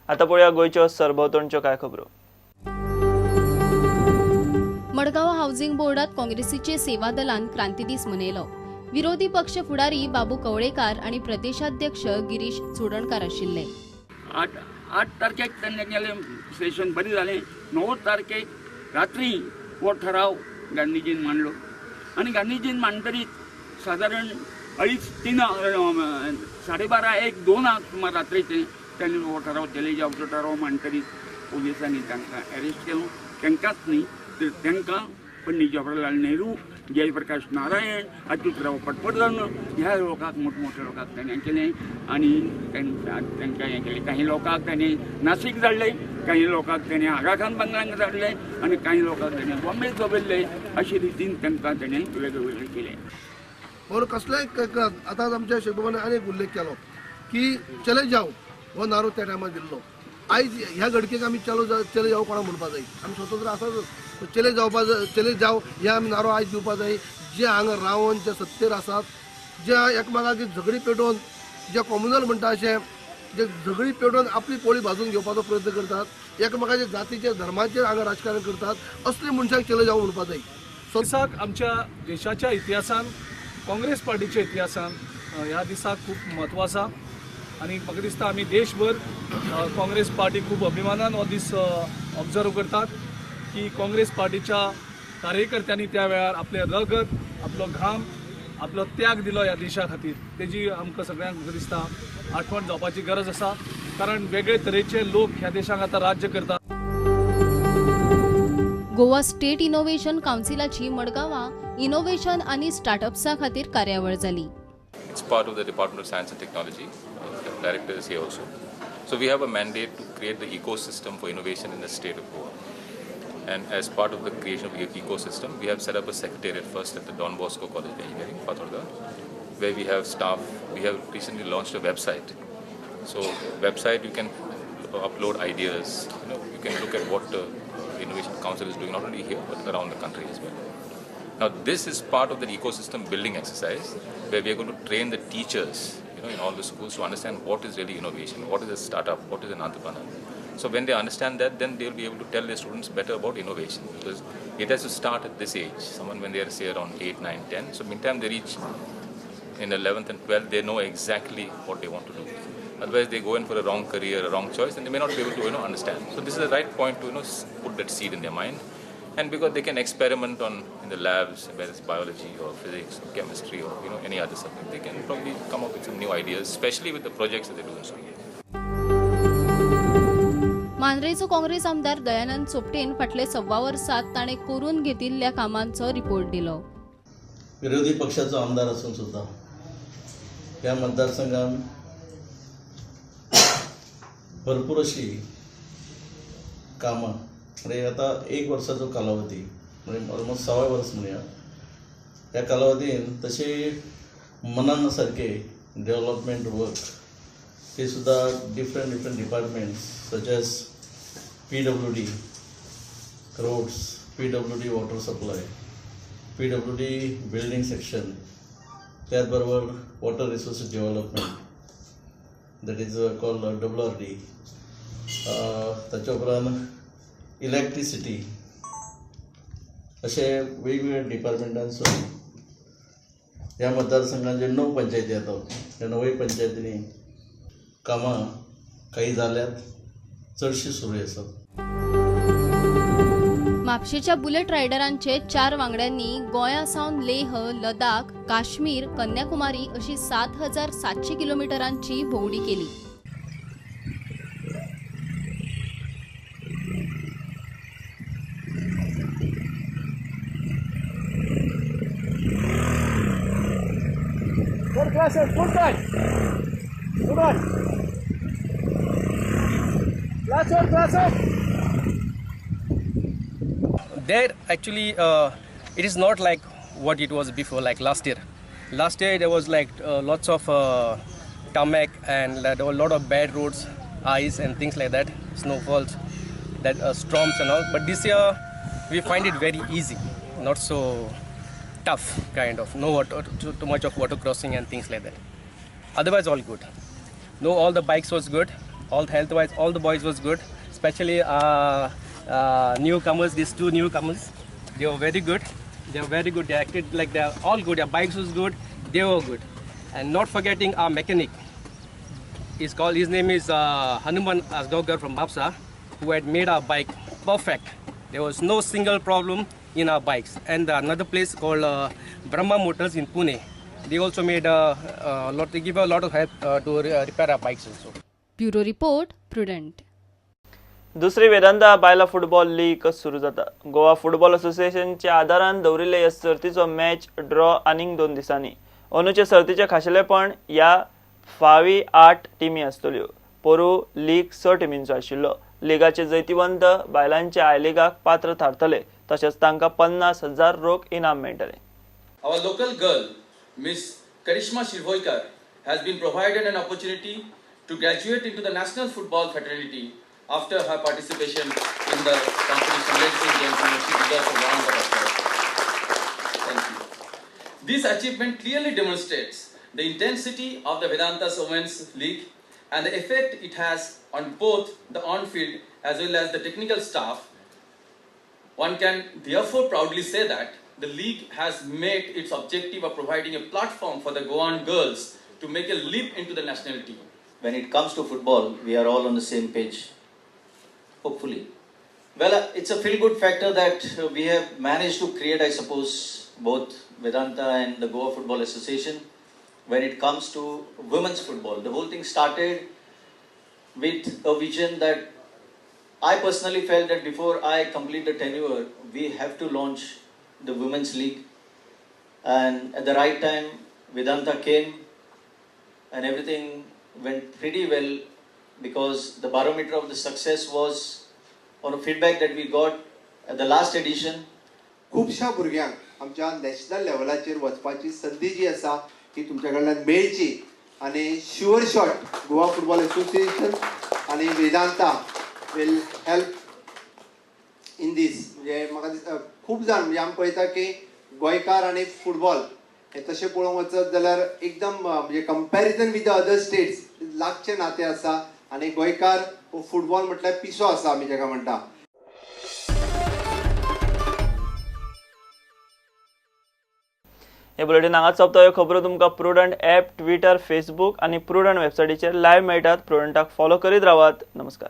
आता पळोवया गोंयच्यो सरभोंवतणच्यो कांय खबरो. मडगांव हाऊसिंग बोर्डात काँग्रेसीचे सेवा दलान क्रांती दीस मनयलो. विरोधी पक्ष फुडारी बाबू कवळेकार आणि प्रदेशाध्यक्ष गिरीश चोडणकार आशिल्ले. 8 तारखेक त्यांनी केलें सेशन बरें जालें. 9 तारखेक रात्री हो ठराव गांधीजीन मांडलो आनी गांधीजीन मांडटरीच सादारण 2:30 1:30 2 सुमार रात्रीचे त्यांनी हो ठराव केले. जो ठराव मांडटरीच पोलिसांनी तांकां अरेस्ट केलो. तांकांच न्ही तर तांकां पंडित जवाहरलाल नेहरू, जयप्रकाश नारायण, अच्युतराव पटवर्धन ह्या लोकांक मोठमोठ्या लोकांक ताणें केलें आनी तांकां हें केलें. काही लोकांक ताणें नाशिक धाडले, काही लोकांक ताणें आगा खान बंगलांक धाडले आनी काही लोकांक ताणें बॉम्बे दवरले. अशे रितीन तांकां ताणें वेगवेगळें केलें. और कसलेय आतां आमच्या शेतोबान आनीक उल्लेख केलो की चले जाव हो नारो त्या टायमार दिल्लो. आयज ह्या घडकेक आमी चले जाव कोणा म्हणपाक जाय. आमी स्वतंत्र आसात, चले जाव हे आमी नारो आयज दिवपाक जाय. जे हांगा रावन जे सत्तेर आसात, जे एकमेकांक झगडी पेटोवन जे कॉम्युनल म्हणटा अशें जे झगडी पेटोवन आपली पोळी भाजून घेवपाचो प्रयत्न करतात, एकमेकांच्या जातीचे धर्माचेर हांगा राजकारण करतात, असले मनशांक चले जाव म्हणपाक जाय. दिसाक आमच्या देशाच्या इतिहासान, काँग्रेस पार्टीच्या इतिहासान ह्या दिसाक खूब म्हत्व आसा आनी म्हाका दिसता आमी देशभर काँग्रेस पार्टी खूब अभिमानान हो दीस ऑब्जर्व करतात की काँग्रेस पार्टीच्या कार्यकर्त्यांनी त्या वेळार आपले रगत, आपलो घाम, आपलो त्याग दिलो ह्या देशा खातीर. तेजी आमकां सगळ्यांक म्हाका दिसता आठवण जावपाची गरज आसा, कारण वेगळे तरेचे लोक ह्या देशाक आतां राज्य करतात. गोवा स्टेट इनोव्हेशन काउन्सिलाची मडगांवां इनोव्हेशन आणि स्टार्टअप्सा खातीर कार्यावळ जाली. It's part of the Department of Science and Technology. The director is here also. So we have a mandate to create the ecosystem for innovation in the state of Goa. And as part of the creation of the ecosystem, we have set up a secretariat first at the Don Bosco College of Engineering, Pathorda, where we have staff. We have recently launched a website. So website you can upload ideas. You can look at what the Innovation Council is doing not only here but around the country as well. Now this is part of the ecosystem building exercise where we are going to train the teachers, in all the schools to understand what is really innovation, what is a startup, what is an entrepreneur. So when they understand that, then they will be able to tell their students better about innovation, because it has to start at this age. Someone when they are say around 8, 9, 10. So meantime they reach in 11th and 12th, they know exactly what they want to do. Otherwise they go in for a wrong career, a wrong choice, and they may not be able to understand. So this is the right point to put that seed in their mind. And because they can experiment in the labs, whether it's biology or physics or chemistry or any other subject, they can probably come up with some new ideas, especially with the projects that they do in school. मांद्रेचो Congress आमदार दयानंद चोपटेन फाटले 6 वर्सात ताणें करून घेतिल्ल्या कामांचो report दिलो. विरोधी पक्षाचो आमदार असून सुद्धा ह्या मतदारसंघात भरपूर अशी कामां म्हणजे आता 1 वर्साचो कालावधी म्हणजे ऑलमोस्ट 6 वर्स म्हणया, ह्या कालावधीन तसे मनान सारखे डेव्हलपमेंट वर्क ते सुद्धा different departments such as PWD roads, PWD water supply, PWD building section, त्याचबरोबर water resources development that is called WRD, ताच्या उपरांत इलेक्ट्रिसिटी, अशे वेगवेगळ्या डिपार्टमेंटांसून ह्या मतदारसंघात जे 9 पंचायती येतात त्या 9 पंचायतींनी कामां काही जाल्यात, चडशी सुरू आसात. म्हापशेच्या बुलेट रायडरांचे 4 वांगड्यांनी गोंयासावन लेह, लडाख, काश्मीर, कन्याकुमारी अशी 7,700 किलोमिटरांची भोंवडी केली. There actually it is not like what it was before, like last year. Last year there was like lots of tarmac and there were a lot of bad roads, ice and things like that, snowfalls, that storms and all. But this year we find it very easy, not so tough kind of, no water, too much of water crossing and things like that. Otherwise all good. No, all the bikes was good. all health-wise, all the boys was good. Especially newcomers, these two newcomers, they were very good. They were very good. They acted like they are all good. Their bikes was good. They were good. And not forgetting our mechanic. His name is Hanuman Asgaonkar from Mapsa, who had made our bike perfect. There was no single problem in our bikes. And another place called Brahma Motors in Pune. They also made they give a lot of help to repair our bikes also. Bureau report prudent. दुसरी वेदांता बायला football league सुरू जाता. Goa football असोसिएशनच्या आदारान दवरिल्ले ह्या सर्तीचो match draw आनीक 2 दिसांनी. अंदूचे सर्तीचे खाशेलेपण ह्या फावी 8 टिमी आसतल्यो. पोरू लीग 6 टिमींचो आशिल्लो. लिगाचे जैतिवंत बायलांच्या आय लिगाक पात्र थारतले, तशेंच तांकां 50,000 रोख इनाम मेळटले. Our local girl, Miss Karishma Shirvoikar, has been provided an opportunity to graduate into the National Football Fraternity after her participation in the competition. Ladies and gentlemen, she deserves a round of applause. Thank you. This achievement clearly demonstrates the intensity of the Vedanta Women's League and the effect it has on both the on-field as well as the technical staff. One can therefore proudly say that the league has made its objective of providing a platform for the Goan girls to make a leap into the national team. When it comes to football, we are all on the same page, hopefully. Well, it's a feel-good factor that we have managed to create, I suppose, both Vedanta and the Goa Football Association. When it comes to women's football, the whole thing started with a vision that I personally felt that before I complete the tenure, we have to launch the Women's League. And at the right time, Vedanta came and everything went pretty well because the barometer of the success was on a feedback that we got at the last edition. खूपशा भुरग्यांक आमच्या national लेवलाचेर वचपाची संधी जी आसा ती तुमच्या कडल्यान मेळची आनी sure shot Goa football association आनी वेदांता विल हेल्प इन दीस. म्हणजे म्हाका खूब जाण म्हणजे आमी पळयता की गोंयकार आनी फुटबॉल हे तशें पळोवंक वचत जाल्यार एकदम म्हणजे comparison with the other states लागचें नातें आसा आनी गोंयकार हो फुटबॉल म्हटल्यार पिसो आसा आमी जाका म्हणटा. हे बुलेटिन हांगाच सोंपता. ह्यो खबरो तुमकां प्रुडंट ॲप, ट्विटर, फेसबूक आनी प्रुडंट वेबसायटीचेर लायव्ह मेळटात. प्रुडंटाक फॉलो करीत रावात. नमस्कार.